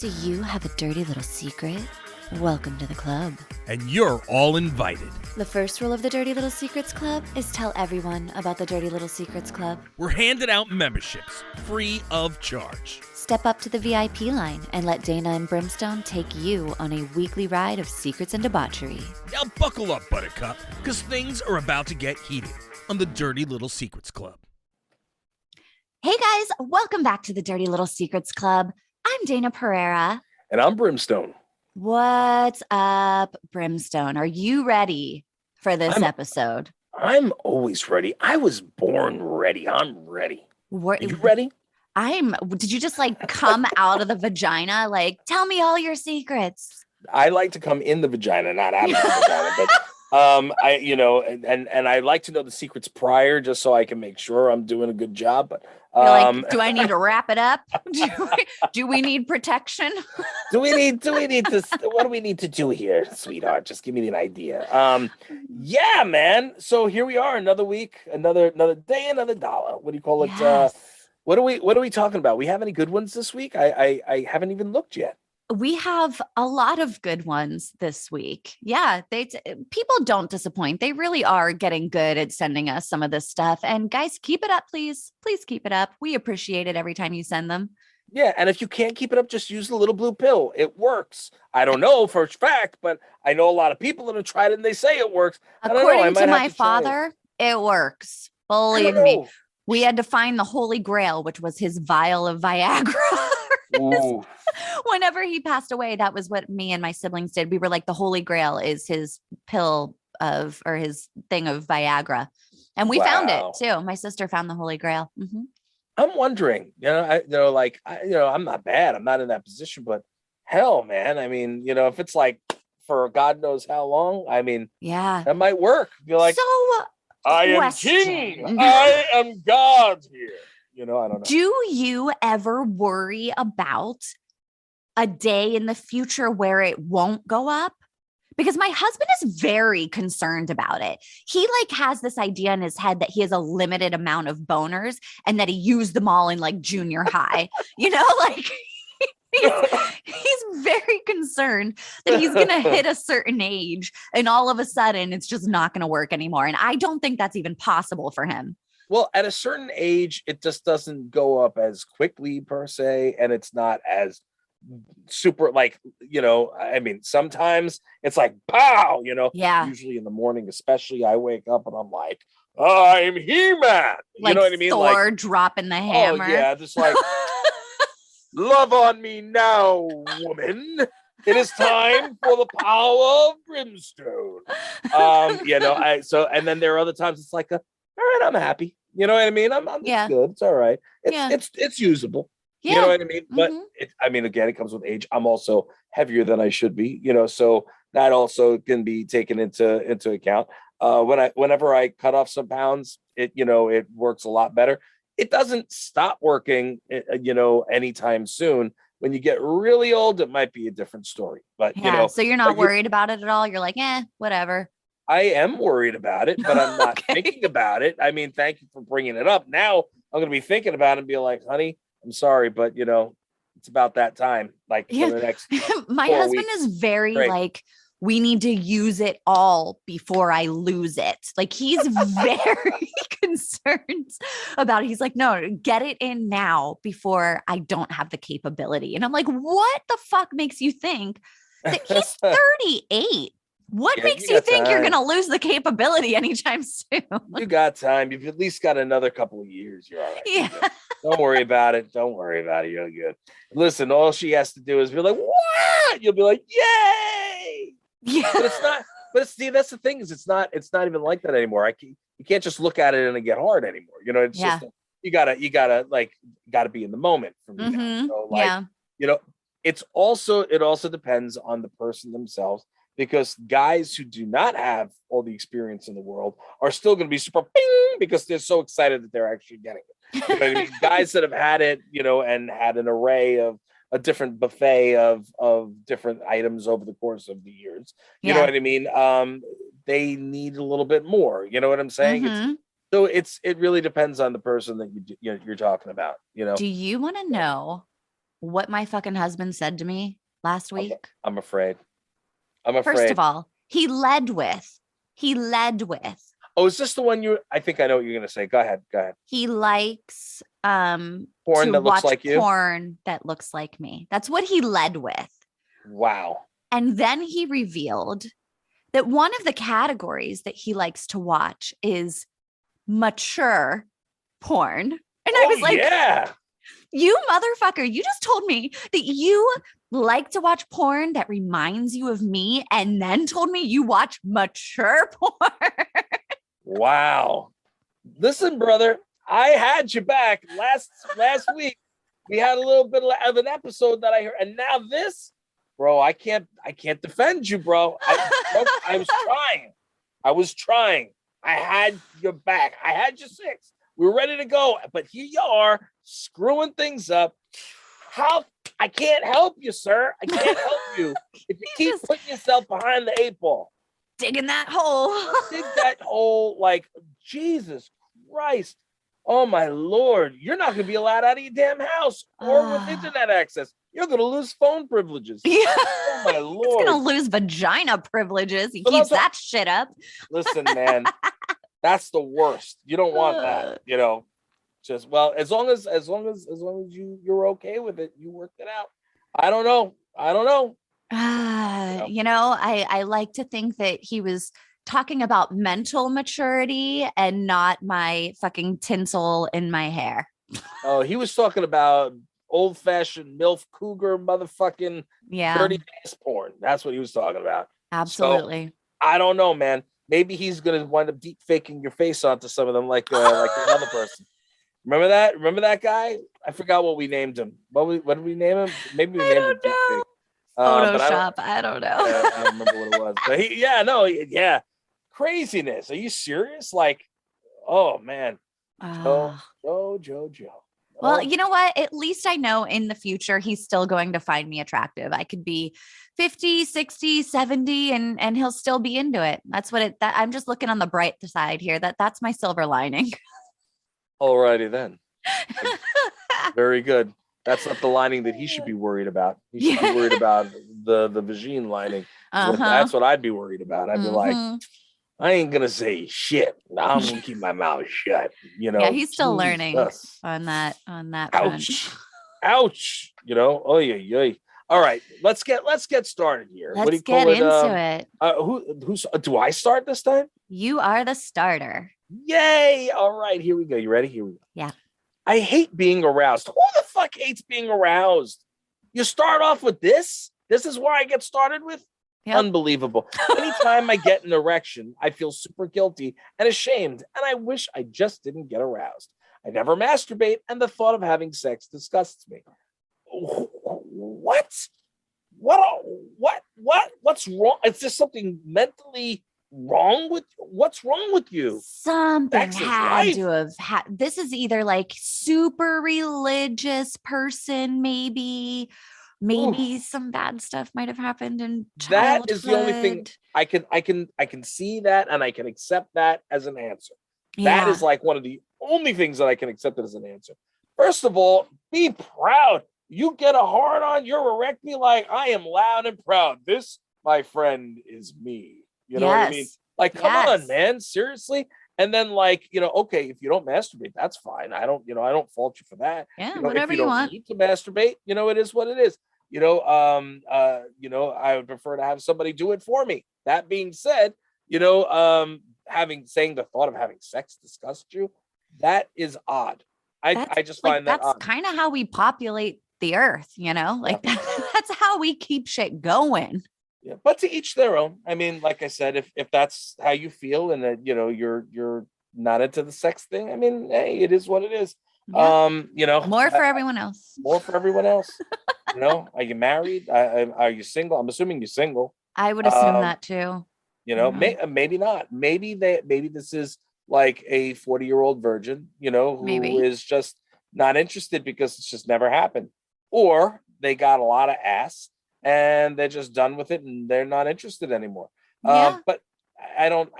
Do you have a dirty little secret? Welcome to the club. And you're all invited. The first rule of the Dirty Little Secrets Club is tell everyone about the Dirty Little Secrets Club. We're handing out memberships, free of charge. Step up to the VIP line and let Dana and Brimstone take you on a weekly ride of secrets and debauchery. Now buckle up, Buttercup, because things are about to get heated on the Dirty Little Secrets Club. Hey guys, welcome back to the Dirty Little Secrets Club. I'm Dana Pereira. And I'm Brimstone. What's up, Brimstone? Are you ready for this episode? I'm always ready. I was born ready. I'm ready. Are you ready? Did you just come out of the vagina? Tell me all your secrets. I like to come in the vagina, not out of the vagina, but I like to know the secrets prior just so I can make sure I'm doing a good job. But do I need to wrap it up? Do we need protection? do we need to what do we need to do here, sweetheart? Just give me an idea. Yeah, man. So here we are, another week, another day, another dollar. What do you call it? Yes. What are we talking about? We have any good ones this week? I haven't even looked yet. We have a lot of good ones this week. Yeah, people don't disappoint. They really are getting good at sending us some of this stuff. And guys, keep it up, please. Please keep it up. We appreciate it every time you send them. Yeah, and if you can't keep it up, just use the little blue pill. It works. I don't know for a fact, but I know a lot of people that have tried it and they say it works. According to my father, it works. Believe me. We had to find the Holy Grail, which was his vial of Viagra. Whenever he passed away, that was what me and my siblings did. We were like, the Holy Grail is his pill or his thing of Viagra. And we found it too. My sister found the Holy Grail. Mm-hmm. I'm wondering, I'm not bad. I'm not in that position, but hell, man. I mean, if it's for God knows how long, yeah, that might work. Be like, so I am king. I am God here. I don't know. Do you ever worry about a day in the future where it won't go up? Because my husband is very concerned about it. He has this idea in his head that he has a limited amount of boners and that he used them all in junior high. He's very concerned that he's going to hit a certain age and all of a sudden it's just not going to work anymore. And I don't think that's even possible for him. Well, at a certain age, it just doesn't go up as quickly per se. And it's not as super sometimes it's pow, Yeah. Usually in the morning, especially I wake up and I'm like, I'm He-Man. You know what I mean? Thor dropping the hammer. Oh, yeah. Just love on me now, woman. It is time for the power of Brimstone. And then there are other times it's all right, I'm happy. You know what I mean? I'm yeah. good. It's all right. It's usable. Yeah. You know what I mean? But mm-hmm. Again, it comes with age. I'm also heavier than I should be, so that also can be taken into account. Whenever I cut off some pounds, it works a lot better. It doesn't stop working, anytime soon. When you get really old, it might be a different story. But so you're not worried about it at all. You're like, whatever. I am worried about it, but I'm not thinking about it. Thank you for bringing it up. Now I'm going to be thinking about it and be like, honey, I'm sorry, but it's about that time. For the next my 4 husband weeks. is very we need to use it all before I lose it. He's very concerned about it. He's like, no, get it in now before I don't have the capability. And I'm like, what the fuck makes you think that he's 38? What makes you think you're going to lose the capability anytime soon? You got time. You've at least got another couple of years. You're all right. Yeah. Don't worry about it. You're good. Listen, all she has to do is be like, what? You'll be like, yay. Yeah. But it's not. But see, that's the thing is it's not even like that anymore. You can't just look at it and it get hard anymore. It's just you gotta be in the moment for me. Mm-hmm. Now. So it also depends on the person themselves. Because guys who do not have all the experience in the world are still going to be super bing because they're so excited that they're actually getting it. Guys that have had it, and had an array of a different buffet of different items over the course of the years, you know what I mean? They need a little bit more. You know what I'm saying? Mm-hmm. It really depends on the person that you're talking about. Do you want to know what my fucking husband said to me last week? I'm afraid. I'm First afraid. of all, he led with, Oh, is this the one I think I know what you're gonna say. Go ahead. he likes Porn to that looks watch like you? porn that looks like me. That's what he led with. Wow. And then he revealed that one of the categories that he likes to watch is mature porn. And I was like, yeah. you motherfucker, you just told me that you like to watch porn that reminds you of me and then told me you watch mature porn. Wow. Listen, brother, I had you back last week. We had a little bit of an episode that I heard, and now this, bro, I can't defend you, bro. I was trying. I had your back. I had your six. We were ready to go, but here you are screwing things up. How I can't help you, sir. I can't help you if you keep putting yourself behind the 8 ball. Digging that hole. Dig that hole, like Jesus Christ. Oh my Lord. You're not gonna be allowed out of your damn house or with internet access. You're gonna lose phone privileges. Yeah. Oh my Lord. He's gonna lose vagina privileges. He keeps that shit up. Listen, man, that's the worst. You don't want that, you know. Just as long as you're okay with it, you worked it out. I don't know. You know, I like to think that he was talking about mental maturity and not my fucking tinsel in my hair. Oh, he was talking about old-fashioned MILF cougar motherfucking dirty ass porn. That's what he was talking about. Absolutely. So, I don't know, man. Maybe he's gonna wind up deep faking your face onto some of them, like another person. Remember that guy? I forgot what we named him. What did we name him? Maybe we named him Deep Fake. Photoshop. I don't know. I don't remember what it was. But craziness. Are you serious? Like, oh man. Joe. Well, you know what? At least I know in the future he's still going to find me attractive. I could be 50, 60, 70 and he'll still be into it. That's what I'm just looking on the bright side here. That's my silver lining. Alrighty then. Very good. That's not the lining that he should be worried about. He should be worried about the vagine lining. That's what I'd be worried about. I'd be like, I ain't gonna say shit. I'm gonna keep my mouth shut. You know. Yeah, he's still learning on that. Ouch. Ouch. You know. Oh yeah. All right. Let's get started here. Let's get into it. Who's do I start this time? You are the starter. Yay. All right. Here we go. You ready? Here we go. Yeah. I hate being aroused. Who the fuck hates being aroused? You start off with this? This is where I get started with? Yep. Unbelievable. Anytime I get an erection, I feel super guilty and ashamed, and I wish I just didn't get aroused. I never masturbate, and the thought of having sex disgusts me. What? What's wrong? Is there something mentally wrong with what's wrong with you? Something had to have had. This is either like super religious person, maybe some bad stuff might have happened in childhood. That is the only thing I can see that, and I can accept that as an answer. That is like one of the only things that I can accept as an answer. First of all, be proud. You get a hard on, you're erect, be like, I am loud and proud. This, my friend, is me. You know what I mean? Like, come on, man. Seriously. And then, like, okay, if you don't masturbate, that's fine. I don't fault you for that. Yeah, whatever you want. Need to masturbate, it is what it is. I would prefer to have somebody do it for me. That being said, saying the thought of having sex disgusts you, that is odd. I just find that that's kind of how we populate the earth, that's how we keep shit going. Yeah, but to each their own. I mean, like I said, if that's how you feel and that you're not into the sex thing, I mean, hey, it is what it is. Yeah. More for everyone else. More for everyone else. Are you married? Are you single? I'm assuming you're single. I would assume that too. Maybe not. Maybe this is like a 40-year-old virgin, who is just not interested because it's just never happened. Or they got a lot of ass and they're just done with it and they're not interested anymore. But I don't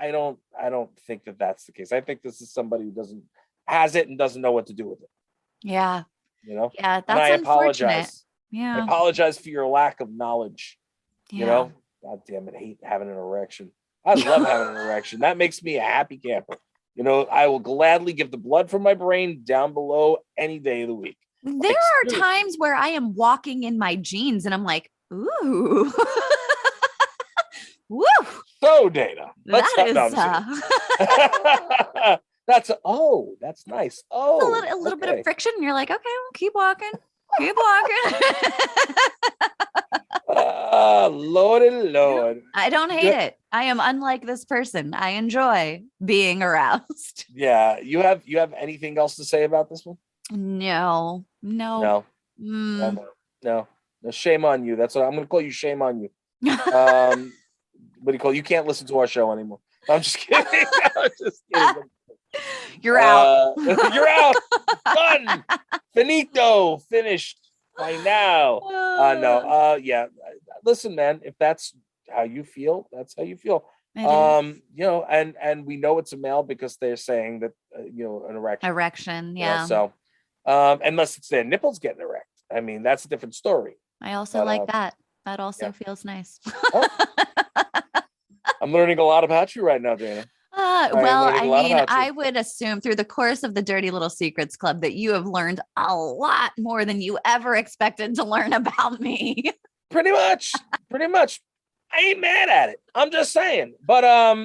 think that that's the case. I think this is somebody who has it and doesn't know what to do with it. Yeah. Yeah, that's unfortunate. Yeah. apologize for your lack of knowledge. Yeah. You know, God damn it, I hate having an erection. I love having an erection. That makes me a happy camper. You know, I will gladly give the blood from my brain down below any day of the week. There Like, are seriously. times where I am walking in my jeans and I'm like, ooh. Woo. So, Dana, let's That is no, I'm just kidding. That's nice. a little bit of Okay. friction. And you're like, okay, well, keep walking. Keep walking. Lordy Lord. I don't hate it. I am unlike this person. I enjoy being aroused. Yeah, you have anything else to say about this one? No. No, Mm. no. Shame on you. That's what I'm going to call you. Shame on you. What do you call it? You can't listen to our show anymore. I'm just kidding. I'm just kidding. You're out. You're out. Done. Finito. Finished by now. No. Yeah. Listen, man. If that's how you feel, that's how you feel. It is. You know, and we know it's a male because they're saying that you know, an erection. Erection. You know, Yeah. so, unless it's their nipples getting erect, I mean, that's a different story. I also but, like that. That also yeah. feels nice. I'm learning a lot about you right now, Dana. Well, learning I a lot mean, about you. I would assume through the course of the Dirty Little Secrets Club that you have learned a lot more than you ever expected to learn about me. Pretty much. I ain't mad at it. I'm just saying. But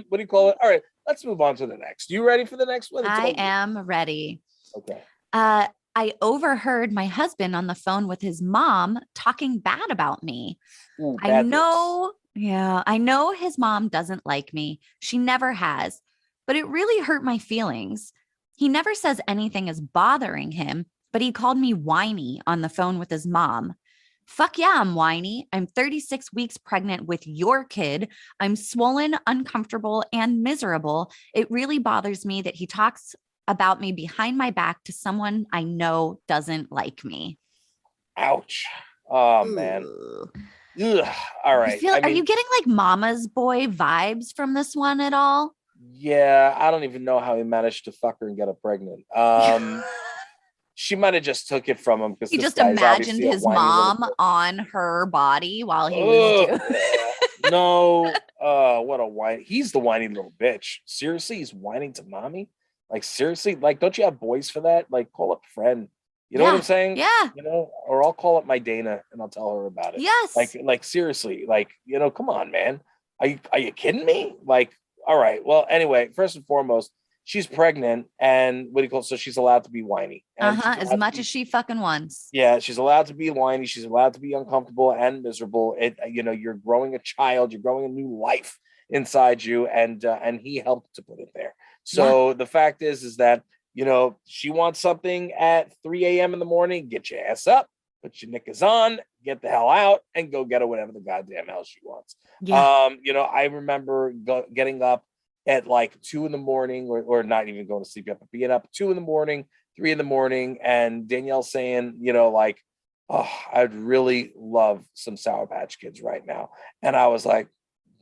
what do you call it? All right, let's move on to the next. You ready for the next one? It's I all you. am ready. Okay. I overheard my husband on the phone with his mom talking bad about me. Ooh, I bad know. Yeah, I know his mom doesn't like me. She never has, but it really hurt my feelings. He never says anything is bothering him, but he called me whiny on the phone with his mom. Fuck yeah, I'm whiny. I'm 36 weeks pregnant with your kid. I'm swollen, uncomfortable, and miserable. It really bothers me that he talks about me behind my back to someone I know doesn't like me. Ouch. Oh man. Ooh. Ugh. All right. Are you getting like mama's boy vibes from this one at all? Yeah, I don't even know how he managed to fuck her and get her pregnant. She might have just took it from him because He just imagined his mom on her body while he was doing No, what a whine. He's the whiny little bitch. Seriously, he's whining to mommy? Like, seriously? Like, don't you have boys for that? Like, call up friend. You know what I'm saying? Yeah. You know, or I'll call up my Dana and I'll tell her about it. Yes. Like seriously, like, you know, come on, man. Are you kidding me? Like, all right. Well, anyway, first and foremost, she's pregnant, and what do you call it? So she's allowed to be whiny. As much as she fucking wants. Yeah, she's allowed to be whiny. She's allowed to be uncomfortable and miserable. You know, you're growing a child. You're growing a new life inside you, and he helped to put it there. So the fact is that, you know, she wants something at 3 a.m. in the morning. Get your ass up, put your knickers on, get the hell out, and go get her whatever the goddamn hell she wants. Yeah. You know, I remember getting up at like 2 in the morning, or not even going to sleep yet, but being up 2 in the morning, 3 in the morning, and Danielle saying, you know, like, oh, I'd really love some Sour Patch Kids right now. And I was like,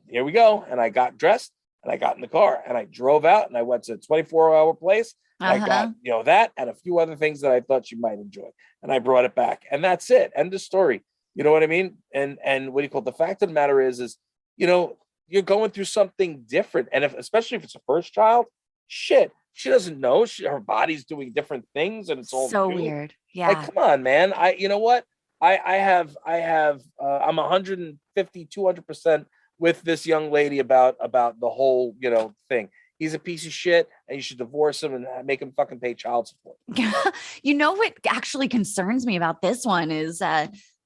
here we go. And I got dressed and I got in the car and I drove out and I went to a 24-hour place. I got, you know, that and a few other things that I thought you might enjoy. And I brought it back. And that's it. End of story. You know what I mean? And what do you call it? The fact of the matter is, you know, you're going through something different. And especially if it's a first child, shit, she doesn't know. Her body's doing different things and it's all so new. weird. Yeah. Like, come on, man. You know what? I'm 150, 200% with this young lady about the whole, you know, thing. He's a piece of shit and you should divorce him and make him fucking pay child support. You know what actually concerns me about this one is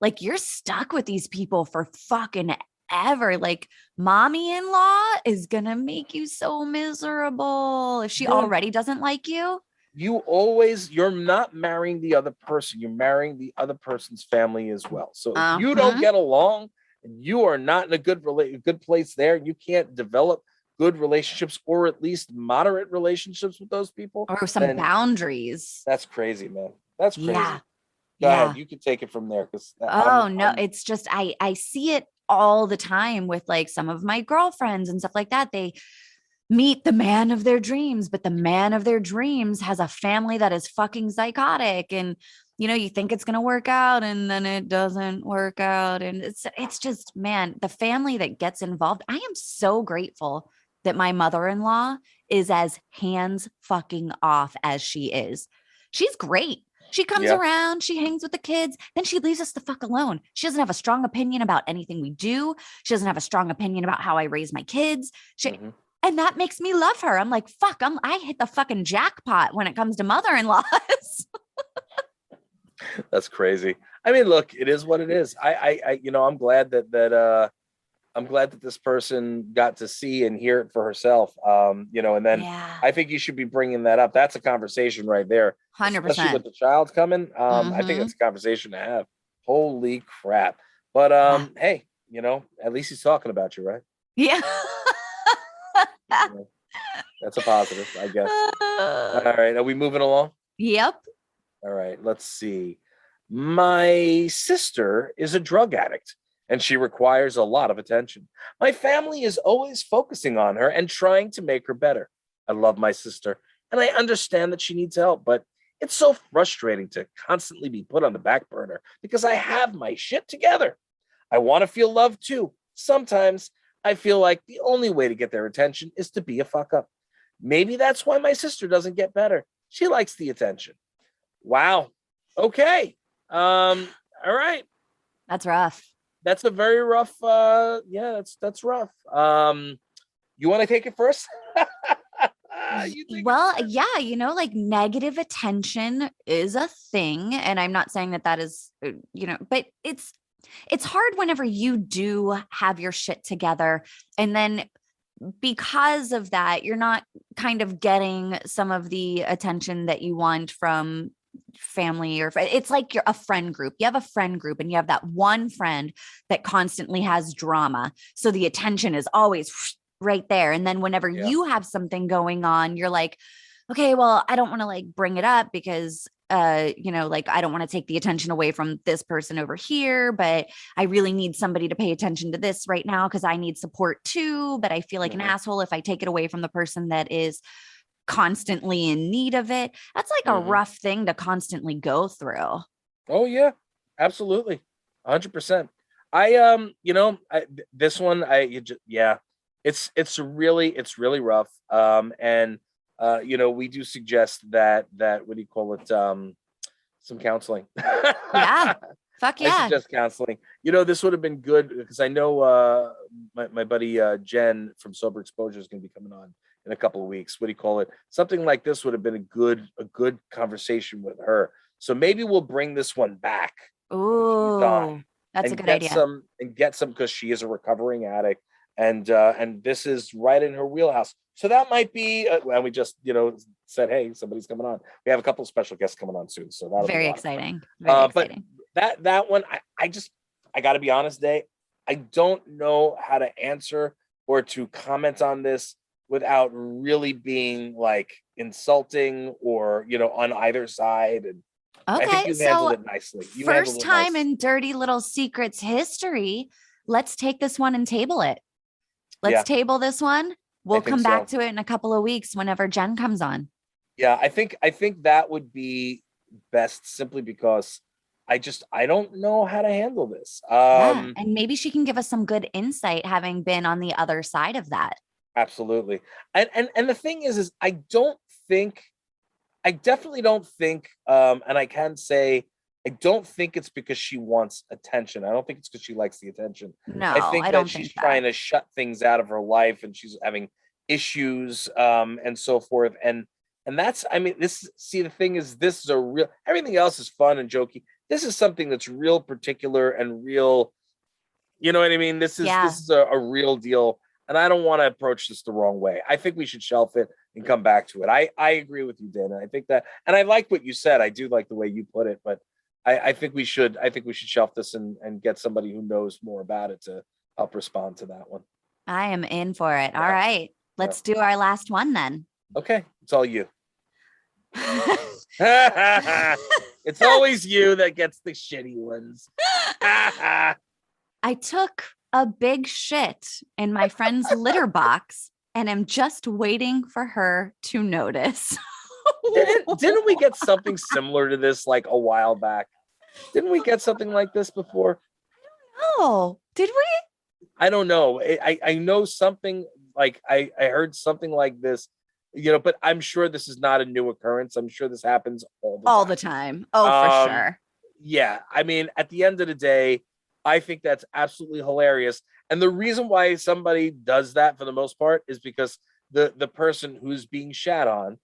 like you're stuck with these people for fucking ever. Like mommy-in-law is gonna make you so miserable if she already doesn't like you. You're not marrying the other person, you're marrying the other person's family as well. So if you don't get along and you are not in a good place there, you can't develop good relationships or at least moderate relationships with those people or some boundaries. That's crazy, man. That's crazy. Yeah. Go ahead. You can take it from there. It's just I see it all the time with like some of my girlfriends and stuff like that. They meet the man of their dreams, but the man of their dreams has a family that is fucking psychotic. And you know, you think it's going to work out and then it doesn't work out. And it's just, man, the family that gets involved. I am so grateful that my mother-in-law is as hands fucking off as she is. She's great. She comes Yeah. around, she hangs with the kids, then she leaves us the fuck alone. She doesn't have a strong opinion about anything we do. She doesn't have a strong opinion about how I raise my kids. Mhm. And that makes me love her. I'm like, fuck, I hit the fucking jackpot when it comes to mother-in-laws. That's crazy. I mean, look, it is what it is. I'm glad I'm glad that this person got to see and hear it for herself. And then Yeah, I think you should be bringing that up. That's a conversation right there, especially 100%. with the child coming. I think Mhm. it's a conversation to have. Holy crap! But Yeah. hey, at least he's talking about you, right? Yeah. You know, that's a positive, I guess. All right, are we moving along? Yep. All right, let's see. My sister is a drug addict and she requires a lot of attention. My family is always focusing on her and trying to make her better. I love my sister and I understand that she needs help, but it's so frustrating to constantly be put on the back burner because I have my shit together. I want to feel loved too. Sometimes I feel like the only way to get their attention is to be a fuck up. Maybe that's why my sister doesn't get better. She likes the attention. Wow. Okay. All right. That's rough. That's a very rough that's rough. You want to take it first? You take it Well, first. yeah, like negative attention is a thing. And I'm not saying that is, but it's hard whenever you do have your shit together. And then because of that, you're not kind of getting some of the attention that you want from family or it's like you're a friend group. You have a friend group and you have that one friend that constantly has drama. So the attention is always right there. And then whenever Yeah. you have something going on, you're like, okay, well, I don't want to like bring it up because like I don't want to take the attention away from this person over here, but I really need somebody to pay attention to this right now because I need support too. But I feel like an asshole if I take it away from the person that is constantly in need of it. That's like a rough thing to constantly go through. Oh yeah, absolutely, 100%. This one, it's really rough. We do suggest that what do you call it? Some counseling. Yeah. Fuck I yeah. suggest counseling. This would have been good because I know my buddy Jen from Sober Exposure is going to be coming on in a couple of weeks. What do you call it? Something like this would have been a good conversation with her. So maybe we'll bring this one back. Ooh, that's a good idea. Get some because she is a recovering addict, and this is right in her wheelhouse. So that might be. And we just said, hey, somebody's coming on. We have a couple of special guests coming on soon, so that'll very be exciting. Very exciting. But that one, I got to be honest, Day. I don't know how to answer or to comment on this without really being like insulting or on either side. And I think you handled it nicely. First time in Dirty Little Secrets history. Let's take this one and table it. Let's table this one. We'll come back to it in a couple of weeks whenever Jen comes on. Yeah, I think that would be best simply because I don't know how to handle this. And maybe she can give us some good insight having been on the other side of that. Absolutely. And the thing is I definitely don't think, and I can say, I don't think it's because she wants attention. I don't think it's because she likes the attention. No, I think don't that she's think that. trying to shut things out of her life and she's having issues, and so forth. And that's, the thing is, this is everything else is fun and jokey. This is something that's real particular and real, you know what I mean? This is a real deal. And I don't want to approach this the wrong way. I think we should shelf it and come back to it. I agree with you, Dana. I think that, and I like what you said. I do like the way you put it, but I think we should shelf this and get somebody who knows more about it to help respond to that one. I am in for it. Yeah. All right. Let's do our last one then. Okay. It's all you. It's always you that gets the shitty ones. I took a big shit in my friend's litter box and am just waiting for her to notice. Didn't we get something similar to this like a while back? Didn't we get something like this before? Oh, did we? I don't know. I know something like I heard something like this, but I'm sure this is not a new occurrence. I'm sure this happens all the time. Oh, for Um, sure. Yeah, I mean, at the end of the day, I think that's absolutely hilarious. And the reason why somebody does that for the most part is because the person who's being shat on,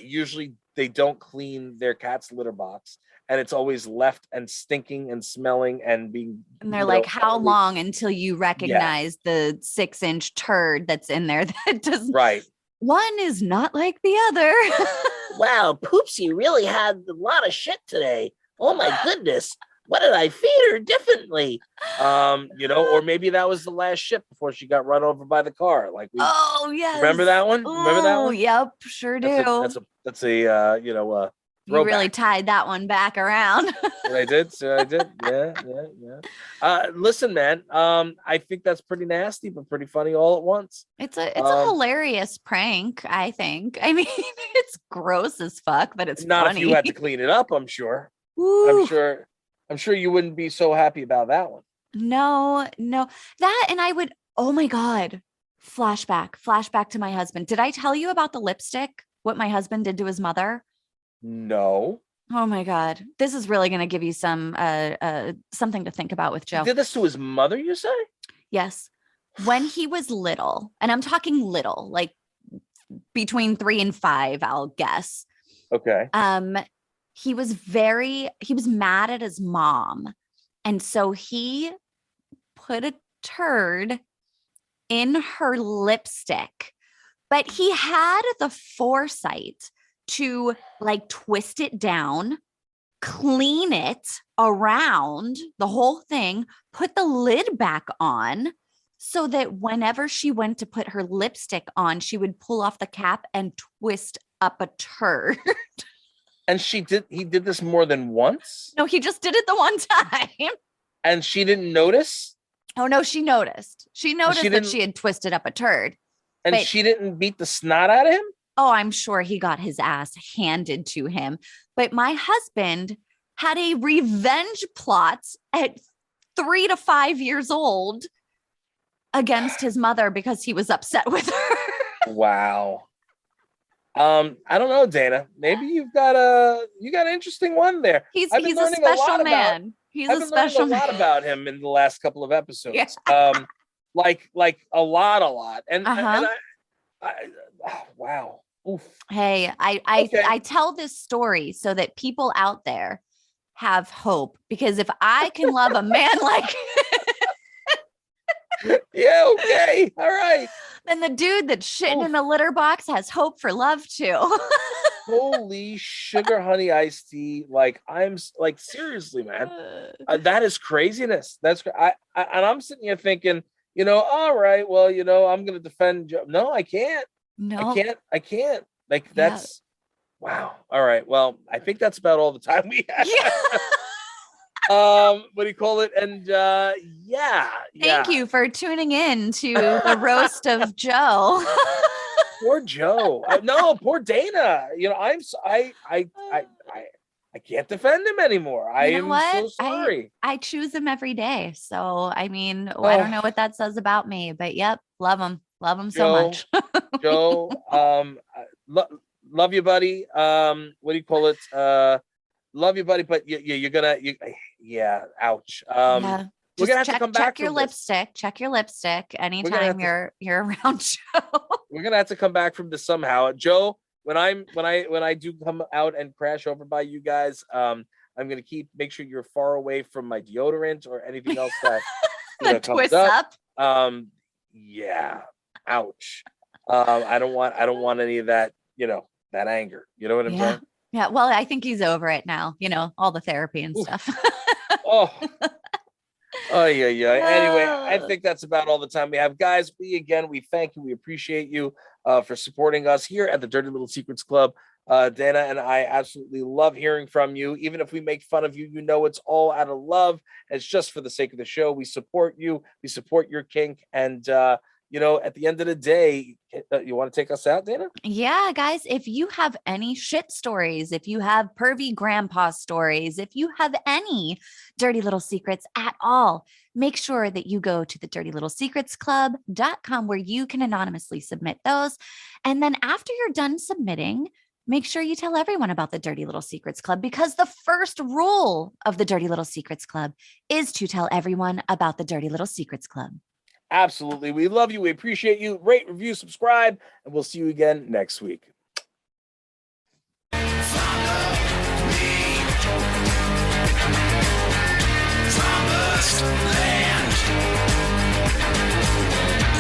usually they don't clean their cat's litter box, and it's always left and stinking and smelling and being. And they're like, how utterly- long until you Yeah, recognize the 6-inch turd that's in there that doesn't right. one is not like the other. Wow, Poopsie really had a lot of shit today. Oh my goodness. What did I feed her differently? Or maybe that was the last shit before she got run over by the car. Like we Oh, yes. remember that one? Remember that Oh, one? yep, sure do. That's a You throwback. really tied that one back around. I did. So I did. Yeah. Listen, man. I think that's pretty nasty, but pretty funny all at once. It's a hilarious prank, I think. I mean, it's gross as fuck, but it's Not funny. if you had to clean it up. I'm sure. Woo. I'm sure you wouldn't be so happy about that one. No, that, and I would, oh my God, flashback to my husband. Did I tell you about the lipstick? What my husband did to his mother? No. Oh my God. This is really going to give you some, something to think about with He Joe. did this to his mother, you say? Yes. When he was little, and I'm talking little, like between 3 and 5, I'll guess. Okay. He was mad at his mom. And so he put a turd in her lipstick, but he had the foresight to like twist it down, clean it around the whole thing, put the lid back on so that whenever she went to put her lipstick on, she would pull off the cap and twist up a turd. And he did this more than once? No, he just did it the one time. And she didn't notice? Oh no, she noticed. She noticed that didn't- she had twisted up a turd. And But- she didn't beat the snot out of him? Oh, I'm sure he got his ass handed to him. But my husband had a revenge plot at 3 to 5 years old against his mother because he was upset with her. Wow. I don't know, Dana. Maybe you got an interesting one there. He's I've been a learning a lot special about- man. He's I've a been learning special a lot man. about him in the last couple of episodes. Yeah. Like a lot. And, Uh-huh. wow. Oof. Hey, Okay. I tell this story so that people out there have hope, because if I can love a man like Yeah, okay. All right. then the dude that's shitting Oof. in a litter box has hope for love too. Holy sugar honey iced tea. Like like seriously, man. That is craziness. And I'm sitting here thinking, all right, well, I'm going to defend Joe. No, I can't. No. I can't. Like Yeah. that's wow. All right. Well, I think that's about all the time we have. Yeah. What do you call it? And yeah. Thank you for tuning in to the roast of Joe. Poor Joe. No, poor Dana. I can't defend him anymore. I You know am what? so sorry. I choose him every day. So, I mean, I don't know what that says about me, but yep, love him. Love him so Joe, much. Joe, love you, buddy. What do you call it? Love you, buddy. But you're gonna, ouch. Yeah. We're gonna have Just to come back check your from this. lipstick. Check your lipstick have anytime to- you're around Joe. We're gonna have to come back from this somehow. Joe, when I do come out and crash over by you guys, I'm gonna make sure you're far away from my deodorant or anything else that That comes twists up. up. Yeah. Ouch. I don't want any of that, that anger. You know what I'm Yeah. saying? Yeah. Well, I think he's over it now. All the therapy and Oof. stuff. Oh. Oh yeah. Anyway, I Ah. think that's about all the time we have. Guys, we thank you. We appreciate you for supporting us here at the Dirty Little Secrets Club. Dana and I absolutely love hearing from you. Even if we make fun of you, it's all out of love. It's just for the sake of the show. We support you. We support your kink. And at the end of the day, you want to take us out, Dana? Yeah, guys, if you have any shit stories, if you have pervy grandpa stories, if you have any dirty little secrets at all, make sure that you go to the dirtylittlesecretsclub.com where you can anonymously submit those. And then after you're done submitting, make sure you tell everyone about the Dirty Little Secrets Club, because the first rule of the Dirty Little Secrets Club is to tell everyone about the Dirty Little Secrets Club. Absolutely. We love you. We appreciate you. Rate, review, subscribe, and we'll see you again next week.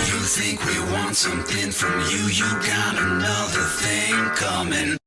You think we want something from you, you got another thing coming.